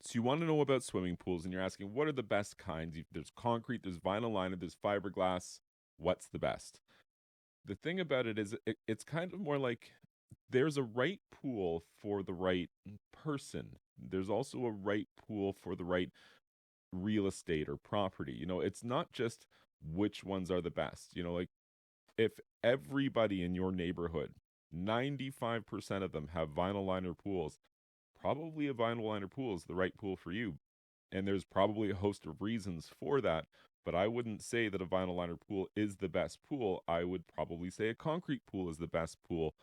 So you want to know about swimming pools, and you're asking, what are the best kinds? There's concrete, there's vinyl liner, there's fiberglass. What's the best? The thing about it is, it's kind of more like there's a right pool for the right person. There's also a right pool for the right real estate or property. It's not just which ones are the best. Like if everybody in your neighborhood, 95% of them have vinyl liner pools, probably a vinyl liner pool is the right pool for you. And there's probably a host of reasons for that. But I wouldn't say that a vinyl liner pool is the best pool. I would probably say a concrete pool is the best pool.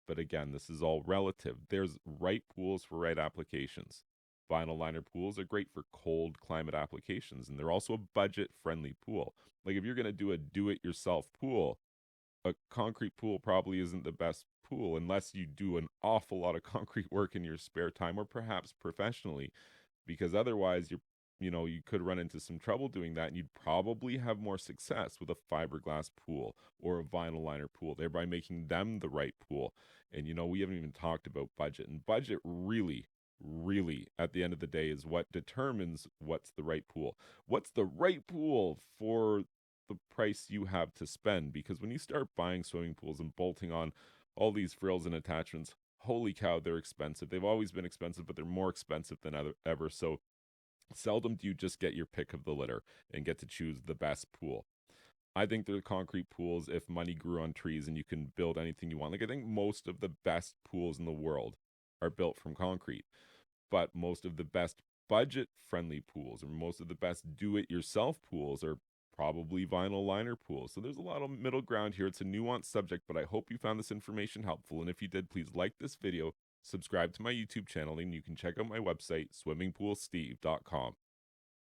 But again, this is all relative. There's right pools for right applications. Vinyl liner pools are great for cold climate applications, and they're also a budget friendly pool. Like if you're going to do a do it yourself pool, a concrete pool probably isn't the best pool unless you do an awful lot of concrete work in your spare time or perhaps professionally, because otherwise you could run into some trouble doing that, and you'd probably have more success with a fiberglass pool or a vinyl liner pool, thereby making them the right pool. And we haven't even talked about budget, and budget really at the end of the day is what determines what's the right pool. What's the right pool for the price you have to spend? Because when you start buying swimming pools and bolting on all these frills and attachments, holy cow, they're expensive. They've always been expensive, but they're more expensive than ever. So seldom do you just get your pick of the litter and get to choose the best pool. I think they're concrete pools if money grew on trees and you can build anything you want. Like I think most of the best pools in the world are built from concrete, but most of the best budget friendly pools or most of the best do it yourself pools are probably vinyl liner pools. So there's a lot of middle ground here. It's a nuanced subject, but I hope you found this information helpful. And if you did, please like this video, subscribe to my YouTube channel, and you can check out my website, swimmingpoolsteve.com.